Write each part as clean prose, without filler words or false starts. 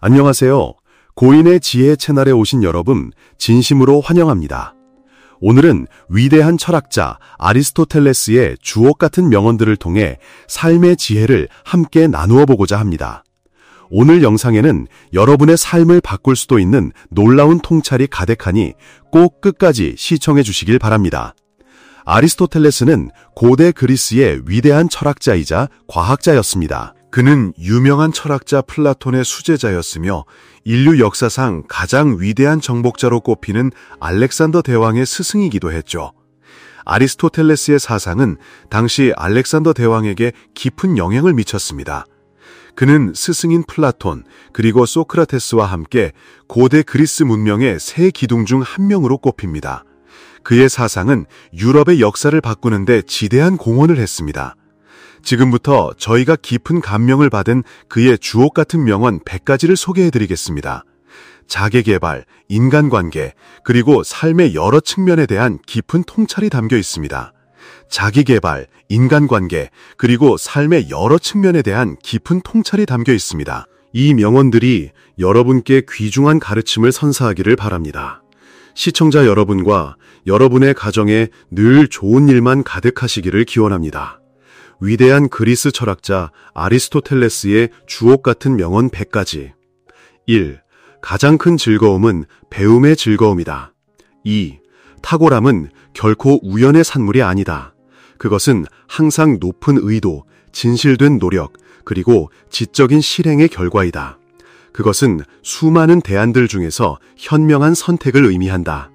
안녕하세요. 고인의 지혜 채널에 오신 여러분, 진심으로 환영합니다. 오늘은 위대한 철학자 아리스토텔레스의 주옥 같은 명언들을 통해 삶의 지혜를 함께 나누어 보고자 합니다. 오늘 영상에는 여러분의 삶을 바꿀 수도 있는 놀라운 통찰이 가득하니 꼭 끝까지 시청해 주시길 바랍니다. 아리스토텔레스는 고대 그리스의 위대한 철학자이자 과학자였습니다. 그는 유명한 철학자 플라톤의 수제자였으며 인류 역사상 가장 위대한 정복자로 꼽히는 알렉산더 대왕의 스승이기도 했죠. 아리스토텔레스의 사상은 당시 알렉산더 대왕에게 깊은 영향을 미쳤습니다. 그는 스승인 플라톤 그리고 소크라테스와 함께 고대 그리스 문명의 세 기둥 중 한 명으로 꼽힙니다. 그의 사상은 유럽의 역사를 바꾸는 데 지대한 공헌을 했습니다. 지금부터 저희가 깊은 감명을 받은 그의 주옥 같은 명언 100가지를 소개해드리겠습니다. 자기계발, 인간관계, 그리고 삶의 여러 측면에 대한 깊은 통찰이 담겨 있습니다. 자기계발, 인간관계, 그리고 삶의 여러 측면에 대한 깊은 통찰이 담겨 있습니다. 이 명언들이 여러분께 귀중한 가르침을 선사하기를 바랍니다. 시청자 여러분과 여러분의 가정에 늘 좋은 일만 가득하시기를 기원합니다. 위대한 그리스 철학자 아리스토텔레스의 주옥 같은 명언 100가지. 1. 가장 큰 즐거움은 배움의 즐거움이다. 2. 탁월함은 결코 우연의 산물이 아니다. 그것은 항상 높은 의도, 진실된 노력, 그리고 지적인 실행의 결과이다. 그것은 수많은 대안들 중에서 현명한 선택을 의미한다.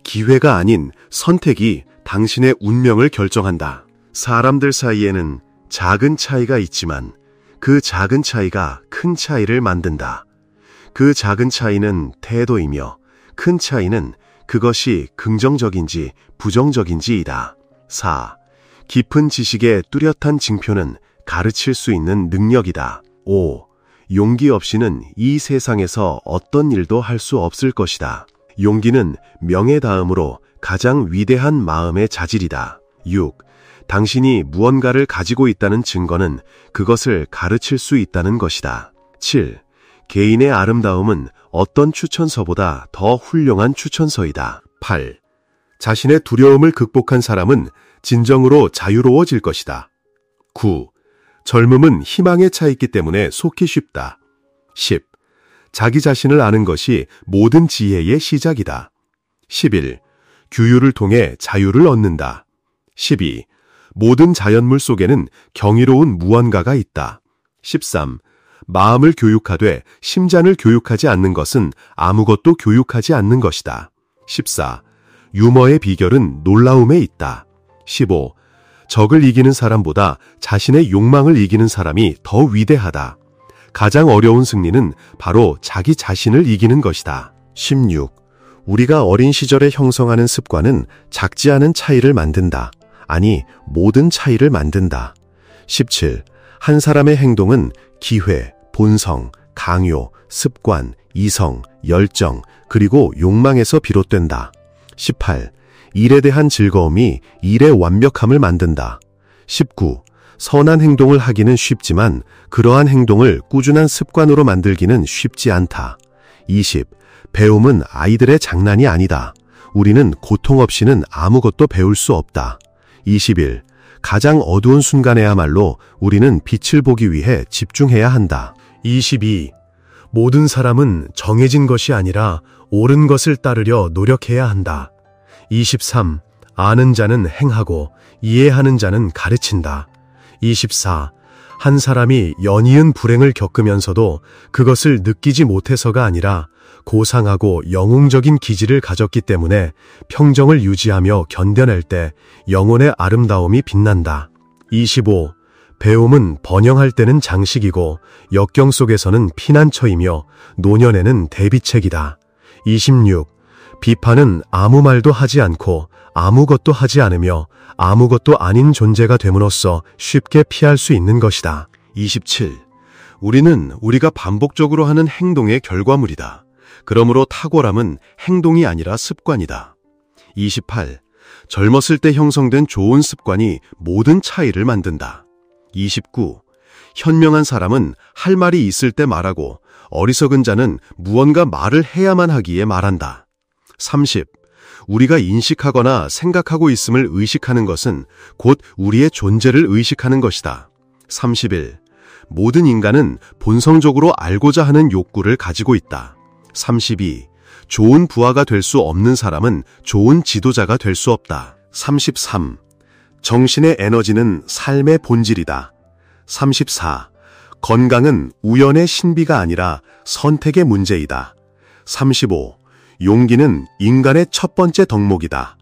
기회가 아닌 선택이 당신의 운명을 결정한다. 사람들 사이에는 작은 차이가 있지만 그 작은 차이가 큰 차이를 만든다. 그 작은 차이는 태도이며 큰 차이는 그것이 긍정적인지 부정적인지이다. 4. 깊은 지식의 뚜렷한 징표는 가르칠 수 있는 능력이다. 5. 용기 없이는 이 세상에서 어떤 일도 할 수 없을 것이다. 용기는 명예 다음으로 가장 위대한 마음의 자질이다. 6. 당신이 무언가를 가지고 있다는 증거는 그것을 가르칠 수 있다는 것이다. 7. 개인의 아름다움은 어떤 추천서보다 더 훌륭한 추천서이다. 8. 자신의 두려움을 극복한 사람은 진정으로 자유로워질 것이다. 9. 젊음은 희망에 차 있기 때문에 속기 쉽다. 10. 자기 자신을 아는 것이 모든 지혜의 시작이다. 11. 규율을 통해 자유를 얻는다. 12. 모든 자연물 속에는 경이로운 무언가가 있다. 13. 마음을 교육하되 심장을 교육하지 않는 것은 아무것도 교육하지 않는 것이다. 14. 유머의 비결은 놀라움에 있다. 15. 적을 이기는 사람보다 자신의 욕망을 이기는 사람이 더 위대하다. 가장 어려운 승리는 바로 자기 자신을 이기는 것이다. 16. 우리가 어린 시절에 형성하는 습관은 작지 않은 차이를 만든다. 아니, 모든 차이를 만든다. 17. 한 사람의 행동은 기회, 본성, 강요, 습관, 이성, 열정, 그리고 욕망에서 비롯된다. 18. 일에 대한 즐거움이 일의 완벽함을 만든다. 19. 선한 행동을 하기는 쉽지만 그러한 행동을 꾸준한 습관으로 만들기는 쉽지 않다. 20. 배움은 아이들의 장난이 아니다. 우리는 고통 없이는 아무것도 배울 수 없다. 21. 가장 어두운 순간에야말로 우리는 빛을 보기 위해 집중해야 한다. 22. 모든 사람은 정해진 것이 아니라 옳은 것을 따르려 노력해야 한다. 23. 아는 자는 행하고 이해하는 자는 가르친다. 24. 한 사람이 연이은 불행을 겪으면서도 그것을 느끼지 못해서가 아니라 고상하고 영웅적인 기질을 가졌기 때문에 평정을 유지하며 견뎌낼 때 영혼의 아름다움이 빛난다. 25. 배움은 번영할 때는 장식이고 역경 속에서는 피난처이며 노년에는 대비책이다. 26. 비판은 아무 말도 하지 않고 아무것도 하지 않으며 아무것도 아닌 존재가 됨으로써 쉽게 피할 수 있는 것이다. 27. 우리는 우리가 반복적으로 하는 행동의 결과물이다. 그러므로 탁월함은 행동이 아니라 습관이다. 28. 젊었을 때 형성된 좋은 습관이 모든 차이를 만든다. 29. 현명한 사람은 할 말이 있을 때 말하고 어리석은 자는 무언가 말을 해야만 하기에 말한다. 30. 우리가 인식하거나 생각하고 있음을 의식하는 것은 곧 우리의 존재를 의식하는 것이다. 31. 모든 인간은 본성적으로 알고자 하는 욕구를 가지고 있다. 32. 좋은 부하가 될 수 없는 사람은 좋은 지도자가 될 수 없다. 33. 정신의 에너지는 삶의 본질이다. 34. 건강은 우연의 신비가 아니라 선택의 문제이다. 35. 용기는 인간의 첫 번째 덕목이다.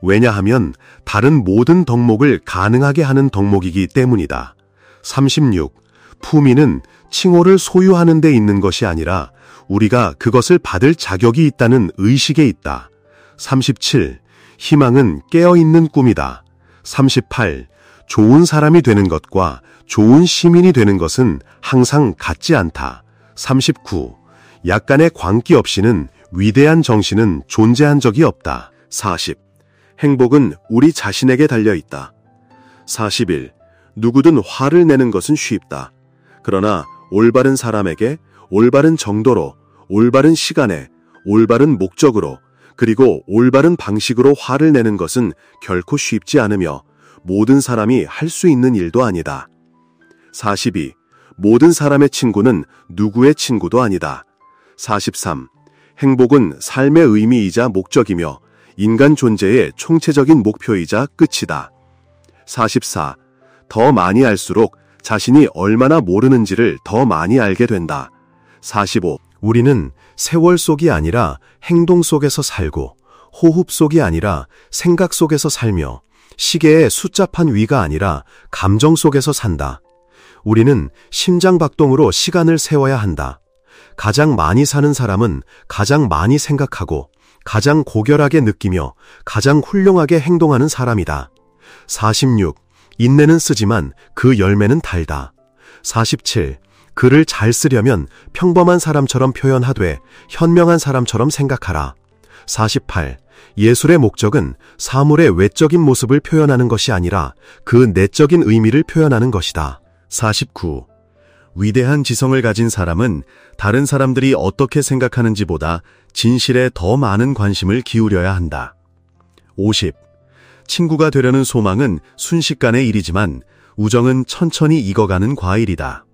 왜냐하면 다른 모든 덕목을 가능하게 하는 덕목이기 때문이다. 36. 품위는 칭호를 소유하는 데 있는 것이 아니라 우리가 그것을 받을 자격이 있다는 의식에 있다. 37. 희망은 깨어있는 꿈이다. 38. 좋은 사람이 되는 것과 좋은 시민이 되는 것은 항상 같지 않다. 39. 약간의 광기 없이는 위대한 정신은 존재한 적이 없다. 40. 행복은 우리 자신에게 달려있다. 41. 누구든 화를 내는 것은 쉽다. 그러나 올바른 사람에게 올바른 정도로, 올바른 시간에, 올바른 목적으로, 그리고 올바른 방식으로 화를 내는 것은 결코 쉽지 않으며 모든 사람이 할 수 있는 일도 아니다. 42. 모든 사람의 친구는 누구의 친구도 아니다. 43. 행복은 삶의 의미이자 목적이며 인간 존재의 총체적인 목표이자 끝이다. 44. 더 많이 알수록 자신이 얼마나 모르는지를 더 많이 알게 된다. 45. 우리는 세월 속이 아니라 행동 속에서 살고 호흡 속이 아니라 생각 속에서 살며 시계의 숫자판 위가 아니라 감정 속에서 산다. 우리는 심장박동으로 시간을 세워야 한다. 가장 많이 사는 사람은 가장 많이 생각하고 가장 고결하게 느끼며 가장 훌륭하게 행동하는 사람이다. 46. 인내는 쓰지만 그 열매는 달다. 47. 글을 잘 쓰려면 평범한 사람처럼 표현하되 현명한 사람처럼 생각하라. 48. 예술의 목적은 사물의 외적인 모습을 표현하는 것이 아니라 그 내적인 의미를 표현하는 것이다. 49. 위대한 지성을 가진 사람은 다른 사람들이 어떻게 생각하는지보다 진실에 더 많은 관심을 기울여야 한다. 50. 친구가 되려는 소망은 순식간의 일이지만 우정은 천천히 익어가는 과일이다.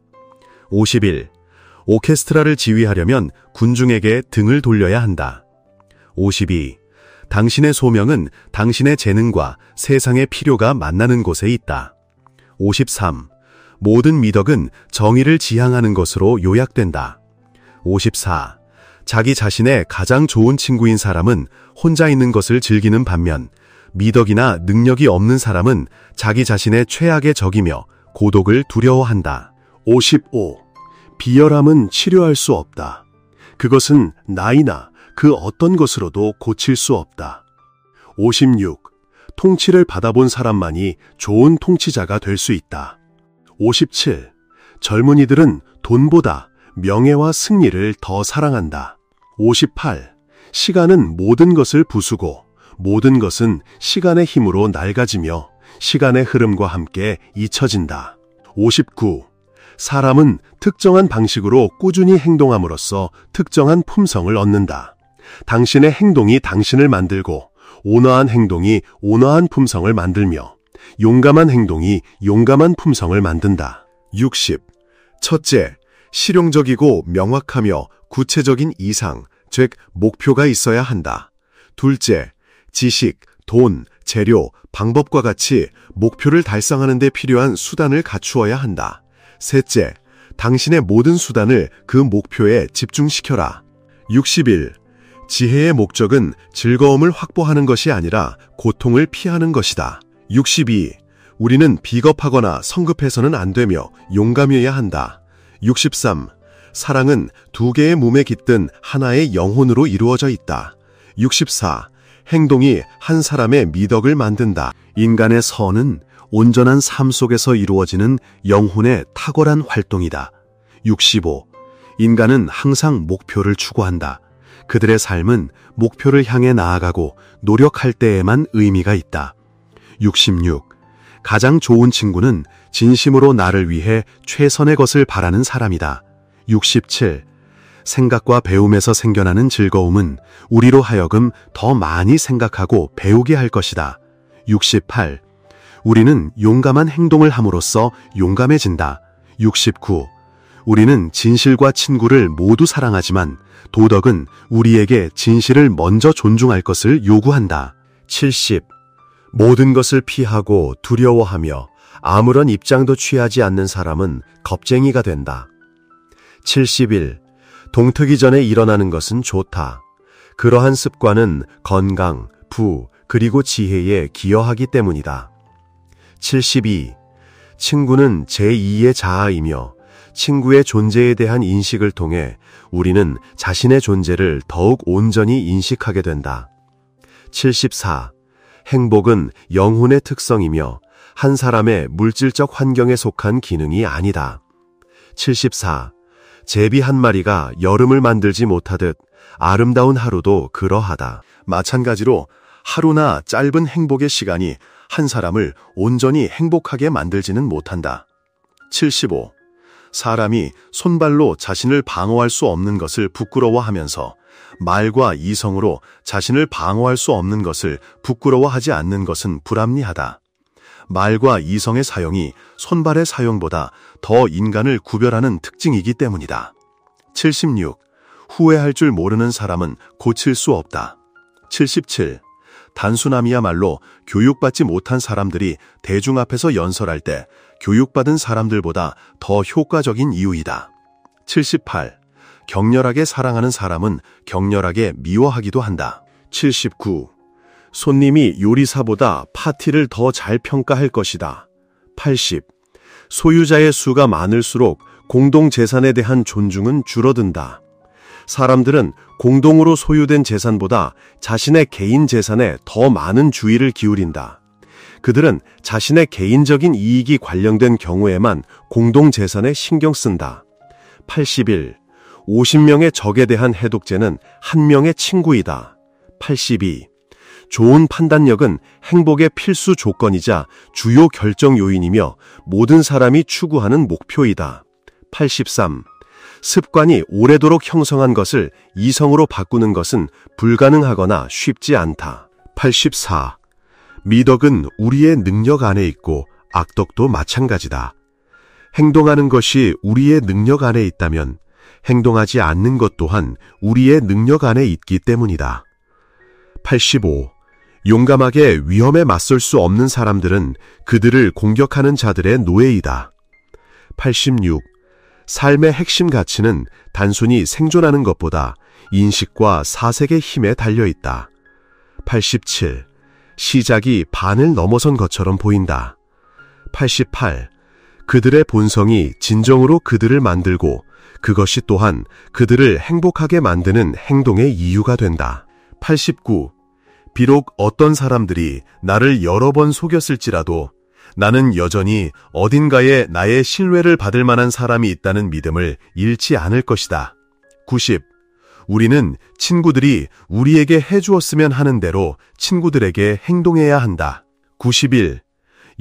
51. 오케스트라를 지휘하려면 군중에게 등을 돌려야 한다. 52. 당신의 소명은 당신의 재능과 세상의 필요가 만나는 곳에 있다. 53. 모든 미덕은 정의를 지향하는 것으로 요약된다. 54. 자기 자신의 가장 좋은 친구인 사람은 혼자 있는 것을 즐기는 반면 미덕이나 능력이 없는 사람은 자기 자신의 최악의 적이며 고독을 두려워한다. 55. 비열함은 치료할 수 없다. 그것은 나이나 그 어떤 것으로도 고칠 수 없다. 56. 통치를 받아본 사람만이 좋은 통치자가 될 수 있다. 57. 젊은이들은 돈보다 명예와 승리를 더 사랑한다. 58. 시간은 모든 것을 부수고 모든 것은 시간의 힘으로 낡아지며 시간의 흐름과 함께 잊혀진다. 59. 사람은 특정한 방식으로 꾸준히 행동함으로써 특정한 품성을 얻는다. 당신의 행동이 당신을 만들고 온화한 행동이 온화한 품성을 만들며 용감한 행동이 용감한 품성을 만든다. 60. 첫째, 실용적이고 명확하며 구체적인 이상, 즉 목표가 있어야 한다. 둘째, 지식, 돈, 재료, 방법과 같이 목표를 달성하는 데 필요한 수단을 갖추어야 한다. 셋째, 당신의 모든 수단을 그 목표에 집중시켜라. 61. 지혜의 목적은 즐거움을 확보하는 것이 아니라 고통을 피하는 것이다. 62. 우리는 비겁하거나 성급해서는 안 되며 용감해야 한다. 63. 사랑은 두 개의 몸에 깃든 하나의 영혼으로 이루어져 있다. 64. 행동이 한 사람의 미덕을 만든다. 인간의 선은 온전한 삶 속에서 이루어지는 영혼의 탁월한 활동이다. 65. 인간은 항상 목표를 추구한다. 그들의 삶은 목표를 향해 나아가고 노력할 때에만 의미가 있다. 66. 가장 좋은 친구는 진심으로 나를 위해 최선의 것을 바라는 사람이다. 67. 생각과 배움에서 생겨나는 즐거움은 우리로 하여금 더 많이 생각하고 배우게 할 것이다. 68. 우리는 용감한 행동을 함으로써 용감해진다. 69. 우리는 진실과 친구를 모두 사랑하지만 도덕은 우리에게 진실을 먼저 존중할 것을 요구한다. 70. 모든 것을 피하고 두려워하며 아무런 입장도 취하지 않는 사람은 겁쟁이가 된다. 71. 동트기 전에 일어나는 것은 좋다. 그러한 습관은 건강, 부, 그리고 지혜에 기여하기 때문이다. 72. 친구는 제2의 자아이며 친구의 존재에 대한 인식을 통해 우리는 자신의 존재를 더욱 온전히 인식하게 된다. 74. 행복은 영혼의 특성이며 한 사람의 물질적 환경에 속한 기능이 아니다. 74. 제비 한 마리가 여름을 만들지 못하듯 아름다운 하루도 그러하다. 마찬가지로 하루나 짧은 행복의 시간이 한 사람을 온전히 행복하게 만들지는 못한다. 75. 사람이 손발로 자신을 방어할 수 없는 것을 부끄러워하면서 말과 이성으로 자신을 방어할 수 없는 것을 부끄러워하지 않는 것은 불합리하다. 말과 이성의 사용이 손발의 사용보다 더 인간을 구별하는 특징이기 때문이다. 76. 후회할 줄 모르는 사람은 고칠 수 없다. 77. 단순함이야말로 교육받지 못한 사람들이 대중 앞에서 연설할 때 교육받은 사람들보다 더 효과적인 이유이다. 78. 격렬하게 사랑하는 사람은 격렬하게 미워하기도 한다. 79. 손님이 요리사보다 파티를 더 잘 평가할 것이다. 80. 소유자의 수가 많을수록 공동재산에 대한 존중은 줄어든다. 사람들은 공동으로 소유된 재산보다 자신의 개인 재산에 더 많은 주의를 기울인다. 그들은 자신의 개인적인 이익이 관련된 경우에만 공동재산에 신경 쓴다. 81. 50명의 적에 대한 해독제는 1명의 친구이다. 82. 좋은 판단력은 행복의 필수 조건이자 주요 결정 요인이며 모든 사람이 추구하는 목표이다. 83. 습관이 오래도록 형성한 것을 이성으로 바꾸는 것은 불가능하거나 쉽지 않다. 84. 미덕은 우리의 능력 안에 있고 악덕도 마찬가지다. 행동하는 것이 우리의 능력 안에 있다면 행동하지 않는 것 또한 우리의 능력 안에 있기 때문이다. 85. 용감하게 위험에 맞설 수 없는 사람들은 그들을 공격하는 자들의 노예이다. 86. 삶의 핵심 가치는 단순히 생존하는 것보다 인식과 사색의 힘에 달려있다. 87. 시작이 반을 넘어선 것처럼 보인다. 88. 그들의 본성이 진정으로 그들을 만들고 그것이 또한 그들을 행복하게 만드는 행동의 이유가 된다. 89. 비록 어떤 사람들이 나를 여러 번 속였을지라도 나는 여전히 어딘가에 나의 신뢰를 받을 만한 사람이 있다는 믿음을 잃지 않을 것이다. 90. 우리는 친구들이 우리에게 해주었으면 하는 대로 친구들에게 행동해야 한다. 91.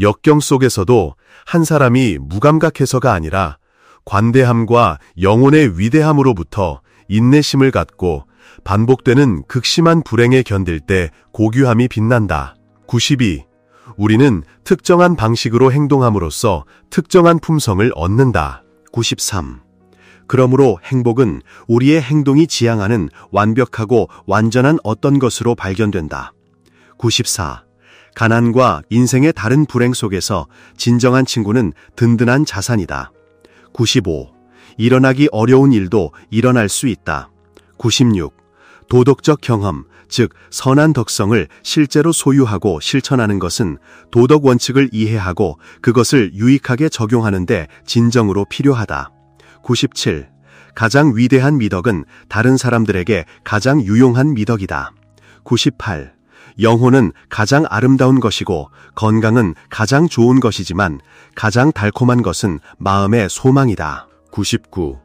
역경 속에서도 한 사람이 무감각해서가 아니라 관대함과 영혼의 위대함으로부터 인내심을 갖고 반복되는 극심한 불행에 견딜 때 고귀함이 빛난다. 92. 우리는 특정한 방식으로 행동함으로써 특정한 품성을 얻는다. 93. 그러므로 행복은 우리의 행동이 지향하는 완벽하고 완전한 어떤 것으로 발견된다. 94. 가난과 인생의 다른 불행 속에서 진정한 친구는 든든한 자산이다. 95. 일어나기 어려운 일도 일어날 수 있다. 96. 도덕적 경험, 즉 선한 덕성을 실제로 소유하고 실천하는 것은 도덕 원칙을 이해하고 그것을 유익하게 적용하는 데 진정으로 필요하다. 97. 가장 위대한 미덕은 다른 사람들에게 가장 유용한 미덕이다. 98. 영혼은 가장 아름다운 것이고 건강은 가장 좋은 것이지만 가장 달콤한 것은 마음의 소망이다. 99.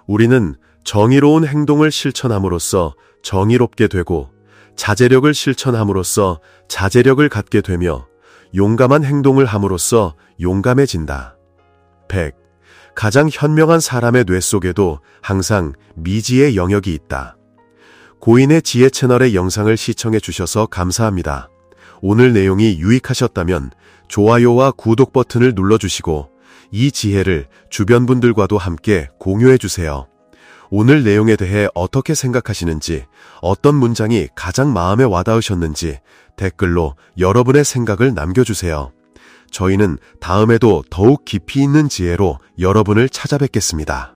우리는 정의로운 행동을 실천함으로써 정의롭게 되고 자제력을 실천함으로써 자제력을 갖게 되며 용감한 행동을 함으로써 용감해진다. 100. 가장 현명한 사람의 뇌 속에도 항상 미지의 영역이 있다. 고인의 지혜 채널의 영상을 시청해 주셔서 감사합니다. 오늘 내용이 유익하셨다면 좋아요와 구독 버튼을 눌러주시고 이 지혜를 주변 분들과도 함께 공유해 주세요. 오늘 내용에 대해 어떻게 생각하시는지, 어떤 문장이 가장 마음에 와닿으셨는지 댓글로 여러분의 생각을 남겨주세요. 저희는 다음에도 더욱 깊이 있는 지혜로 여러분을 찾아뵙겠습니다.